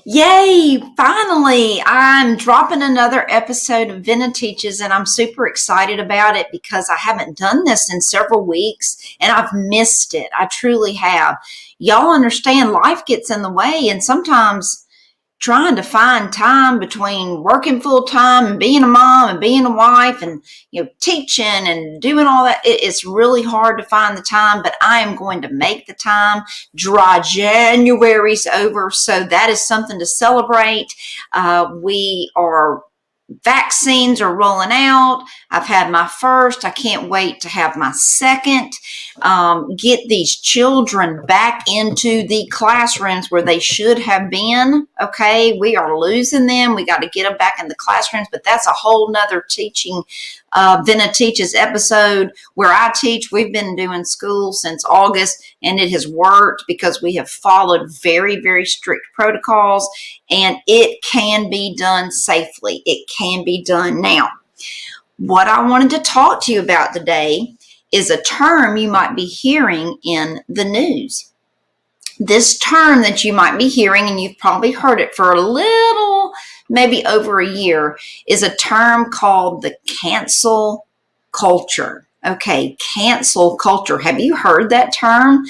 Yay! Finally, I'm dropping another episode of Vena Teaches, and I'm super excited about it because I haven't done this in several weeks and I've missed it. I truly have. Y'all understand life gets in the way, and sometimes trying to find time between working full time and being a mom and being a wife and teaching and doing all that, it's really hard to find the time, but I am going to make the time. Dry January's over, so that is something to celebrate. We are Vaccines are rolling out. I've had my first. I can't wait to have my second. Get these children back into the classrooms where they should have been. Okay, we are losing them. We got to get them back in the classrooms, but that's a whole nother teaching Vena Teaches episode where I teach. We've been doing school since August, and it has worked because we have followed very, very strict protocols, and it can be done safely. It can be done. Now, what I wanted to talk to you about today is a term you might be hearing in the news. This term that you might be hearing, and you've probably heard it for a little, maybe over a year, is a term called the cancel culture. Okay, cancel culture. Have you heard that term?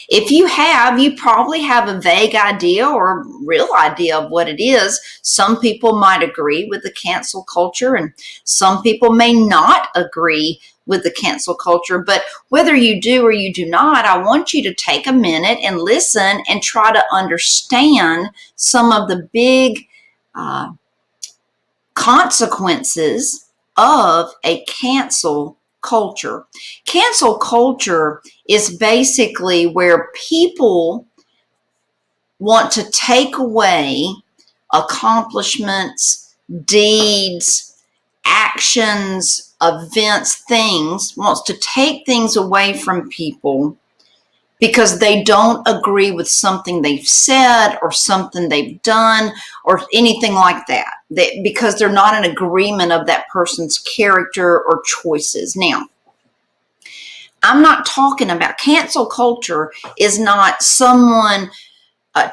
If you have, you probably have a vague idea or a real idea of what it is. Some people might agree with the cancel culture, and some people may not agree with the cancel culture. But whether you do or you do not, I want you to take a minute and listen and try to understand some of the big consequences of a cancel culture. Cancel culture is basically where people want to take away accomplishments, deeds, actions, events, things, wants to take things away from people because they don't agree with something they've said or something they've done or anything like that, because they're not in agreement of that person's character or choices. Now, I'm not talking about cancel culture is not someone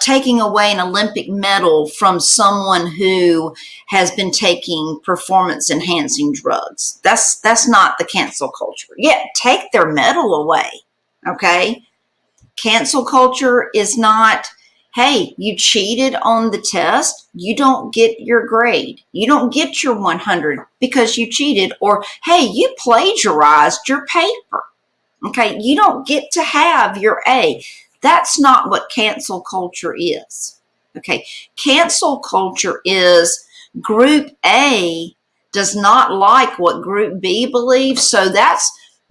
taking away an Olympic medal from someone who has been taking performance enhancing drugs. That's not the cancel culture. Yeah, take their medal away. Okay. Cancel culture is not, hey, you cheated on the test, you don't get your grade. You don't get your 100 because you cheated. Or, hey, you plagiarized your paper. Okay, you don't get to have your A. That's not what cancel culture is. Okay, cancel culture is group A does not like what group B believes, so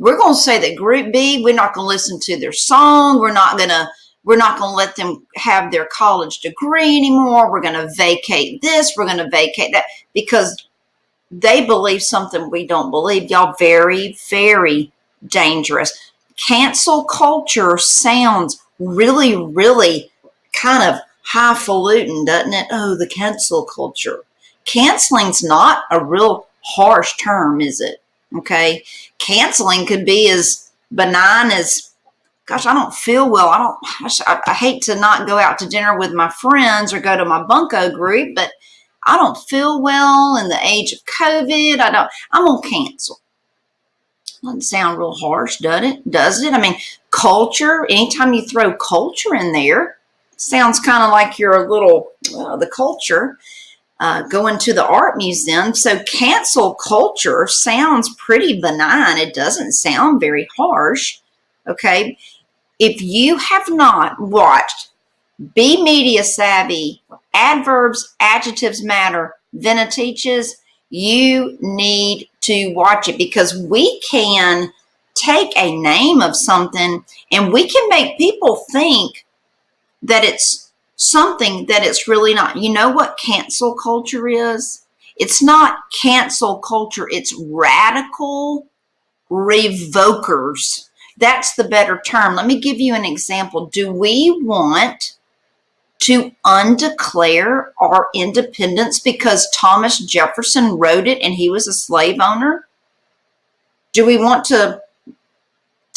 we're going to say that group B, we're not going to listen to their song. We're not going to let them have their college degree anymore. We're going to vacate this. We're going to vacate that because they believe something we don't believe. Y'all, very, very dangerous. Cancel culture sounds really, really kind of highfalutin, doesn't it? Oh, the cancel culture. Canceling's not a real harsh term, is it? Okay, canceling could be as benign as, gosh, I don't feel well. I hate to not go out to dinner with my friends or go to my bunco group, but I don't feel well in the age of COVID. I'm going to cancel. Doesn't sound real harsh, does it? I mean, culture, anytime you throw culture in there, sounds kind of like you're a little, the culture. Going to the art museum. So cancel culture sounds pretty benign. It doesn't sound very harsh. Okay. If you have not watched Be Media Savvy, Adverbs, Adjectives Matter, Vena Teaches, you need to watch it, because we can take a name of something and we can make people think that it's something that it's really not. You know what cancel culture is? It's not cancel culture. It's radical revokers. That's the better term. Let me give you an example. Do we want to undeclare our independence because Thomas Jefferson wrote it and he was a slave owner? Do we want to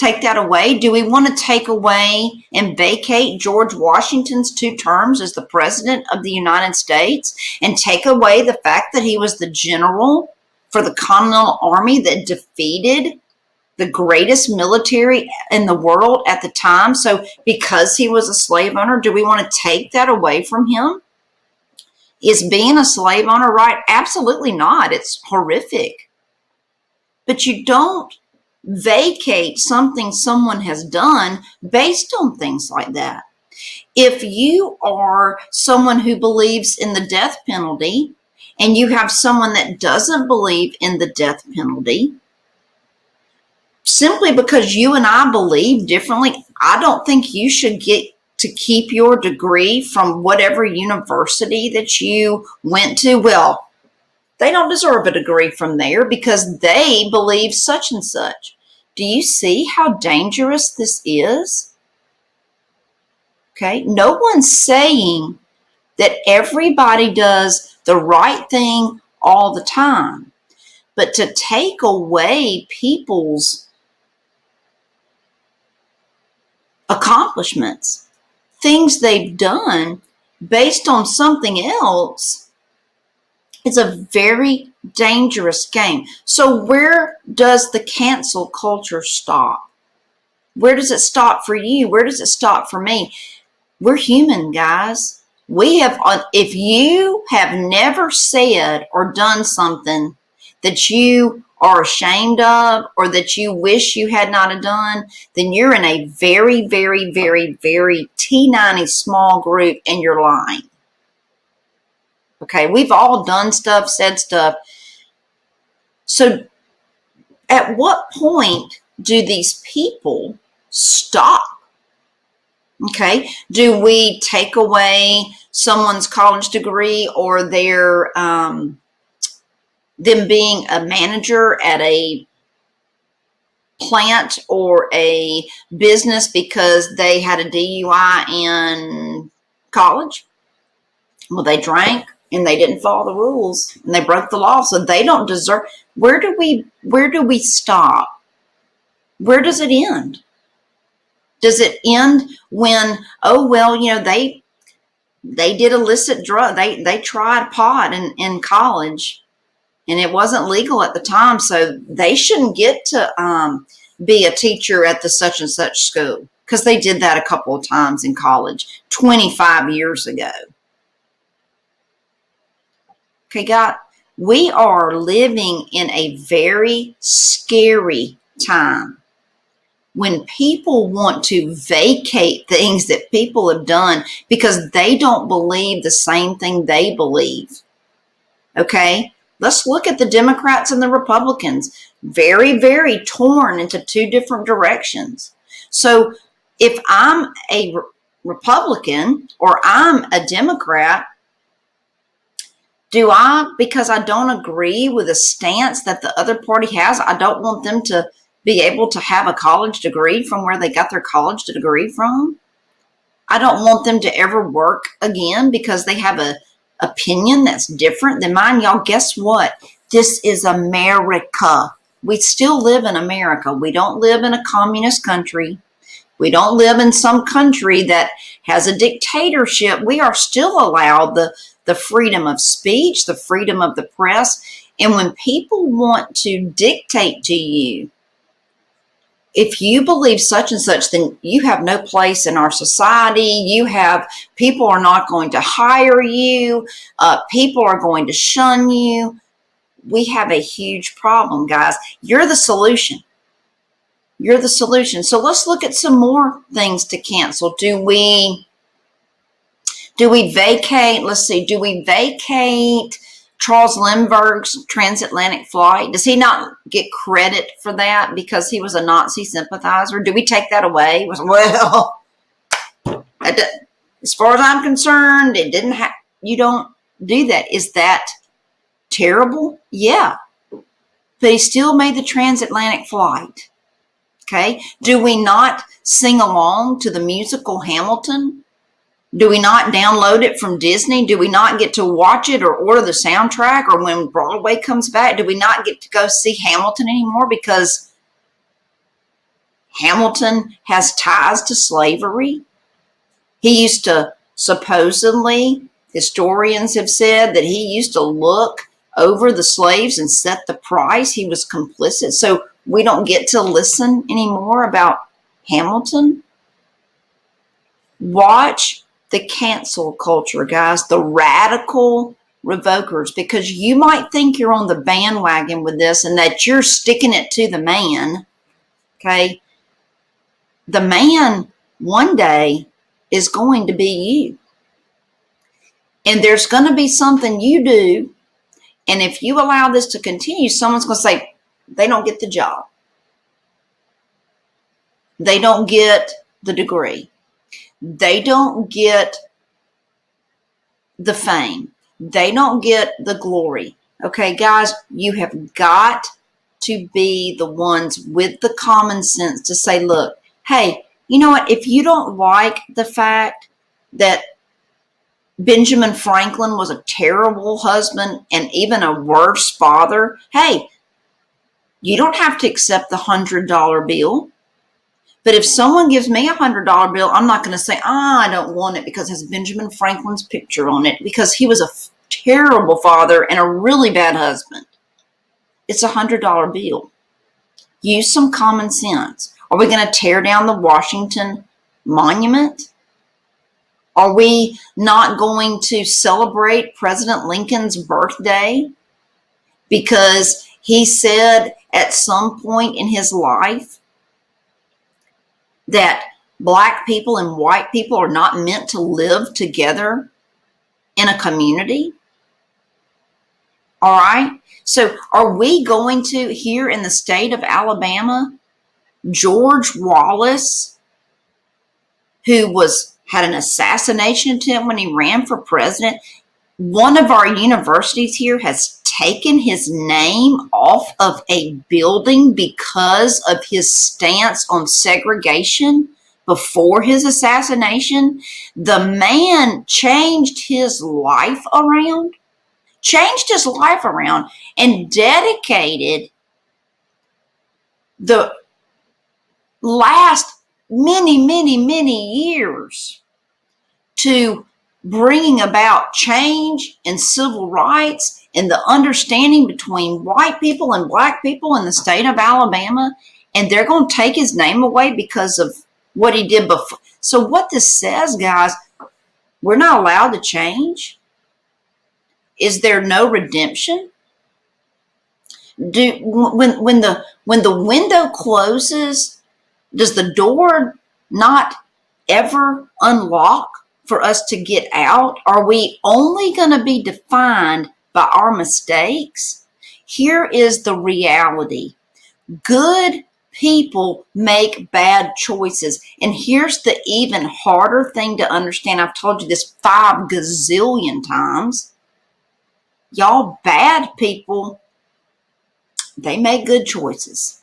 take that away? Do we want to take away and vacate George Washington's 2 terms as the President of the United States and take away the fact that he was the general for the Continental Army that defeated the greatest military in the world at the time? So because he was a slave owner, do we want to take that away from him? Is being a slave owner right? Absolutely not. It's horrific. But you don't vacate something someone has done based on things like that. If you are someone who believes in the death penalty and you have someone that doesn't believe in the death penalty, simply because you and I believe differently, I don't think you should get to keep your degree from whatever university that you went to. Well, they don't deserve a degree from there because they believe such and such. Do you see how dangerous this is? Okay, no one's saying that everybody does the right thing all the time, but to take away people's accomplishments, things they've done based on something else, is a very dangerous game. So where does the cancel culture stop? Where does it stop for you? Where does it stop for me? We're human, guys. If you have never said or done something that you are ashamed of or that you wish you had not done, then you're in a very, very, very, very T90 small group and you're lying. Okay, we've all done stuff, said stuff. So at what point do these people stop? Okay, do we take away someone's college degree or their them being a manager at a plant or a business because they had a DUI in college? Well, they drank and they didn't follow the rules and they broke the law, so they don't deserve. Where do we stop? Where does it end? Does it end when, oh, well, they did illicit drug. They tried pot in college and it wasn't legal at the time, so they shouldn't get to be a teacher at the such and such school because they did that a couple of times in college 25 years ago. Okay, God, we are living in a very scary time when people want to vacate things that people have done because they don't believe the same thing they believe. Okay, let's look at the Democrats and the Republicans. Very, very torn into 2 different directions. So if I'm a Republican or I'm a Democrat, because I don't agree with the stance that the other party has, I don't want them to be able to have a college degree from where they got their college degree from? I don't want them to ever work again because they have an opinion that's different than mine. Y'all, guess what? This is America. We still live in America. We don't live in a communist country. We don't live in some country that has a dictatorship. We are still allowed the freedom of speech, the freedom of the press. And when people want to dictate to you, if you believe such and such, then you have no place in our society. People are not going to hire you. People are going to shun you. We have a huge problem, guys. You're the solution. You're the solution. So let's look at some more things to cancel. Do we vacate? Let's see. Do we vacate Charles Lindbergh's transatlantic flight? Does he not get credit for that because he was a Nazi sympathizer? Do we take that away? Well, as far as I'm concerned, it didn't have. You don't do that. Is that terrible? Yeah, but he still made the transatlantic flight. Okay. Do we not sing along to the musical Hamilton? Do we not download it from Disney? Do we not get to watch it or order the soundtrack? Or when Broadway comes back, do we not get to go see Hamilton anymore because Hamilton has ties to slavery. He used to, supposedly, historians have said that he used to look over the slaves and set the price. He was complicit. So we don't get to listen anymore about Hamilton. Watch the cancel culture, guys, the radical revokers, because you might think you're on the bandwagon with this and that you're sticking it to the man, okay? The man one day is going to be you. And there's going to be something you do, and if you allow this to continue, someone's going to say, they don't get the job. They don't get the degree. They don't get the fame. They don't get the glory. Okay, guys, you have got to be the ones with the common sense to say, look, hey, you know what? If you don't like the fact that Benjamin Franklin was a terrible husband and even a worse father, hey, you don't have to accept the $100 bill. But if someone gives me a $100 bill, I'm not going to say, I don't want it because it has Benjamin Franklin's picture on it, because he was a terrible father and a really bad husband. It's a $100 bill. Use some common sense. Are we going to tear down the Washington Monument? Are we not going to celebrate President Lincoln's birthday because he said at some point in his life that black people and white people are not meant to live together in a community? All right. So are we going to, here in the state of Alabama, George Wallace, who had an assassination attempt when he ran for president, one of our universities here has taken his name off of a building because of his stance on segregation before his assassination. The man changed his life around, and dedicated the last many years to bringing about change and civil rights and the understanding between white people and black people in the state of Alabama, and they're going to take his name away because of what he did before. So what this says, guys, we're not allowed to change. Is there no redemption? When the window closes, does the door not ever unlock for us to get out? Are we only going to be defined by our mistakes? Here is the reality. Good people make bad choices. And here's the even harder thing to understand. I've told you this 5 gazillion times. Y'all, bad people, they make good choices.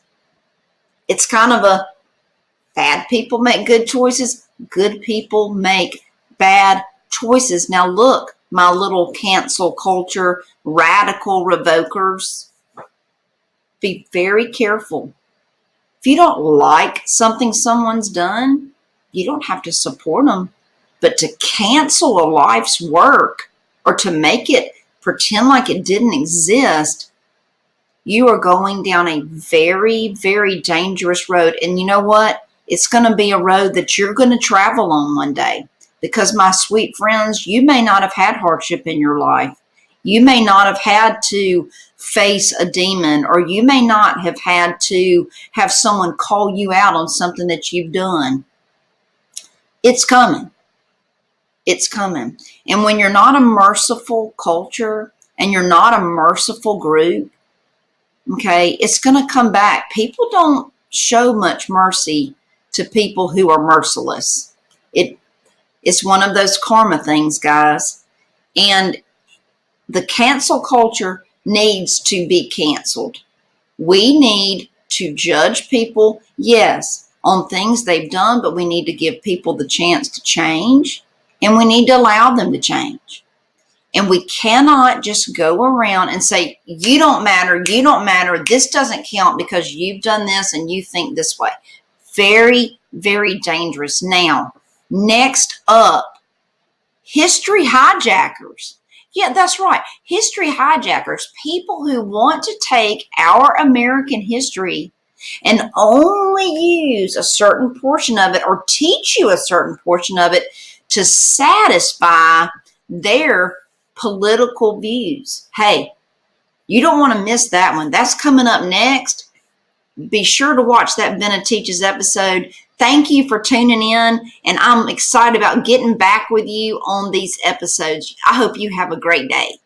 It's kind of a bad people make good choices. Good people make bad choices. Now look, my little cancel culture, radical revokers, be very careful. If you don't like something someone's done, you don't have to support them. But to cancel a life's work or to make it pretend like it didn't exist, you are going down a very, very dangerous road. And you know what? It's going to be a road that you're going to travel on one day. Because, my sweet friends, you may not have had hardship in your life. You may not have had to face a demon, or you may not have had to have someone call you out on something that you've done. It's coming. It's coming. And when you're not a merciful culture and you're not a merciful group, okay, it's going to come back. People don't show much mercy to people who are merciless. It's one of those karma things, guys. And the cancel culture needs to be canceled. We need to judge people, yes, on things they've done, but we need to give people the chance to change, and we need to allow them to change. And we cannot just go around and say, you don't matter, this doesn't count because you've done this and you think this way. Very, very dangerous. Now, next up, history hijackers. Yeah, that's right. History hijackers, people who want to take our American history and only use a certain portion of it or teach you a certain portion of it to satisfy their political views. Hey, you don't want to miss that one. That's coming up next. Be sure to watch that Benna Teaches episode. Thank you for tuning in, and I'm excited about getting back with you on these episodes. I hope you have a great day.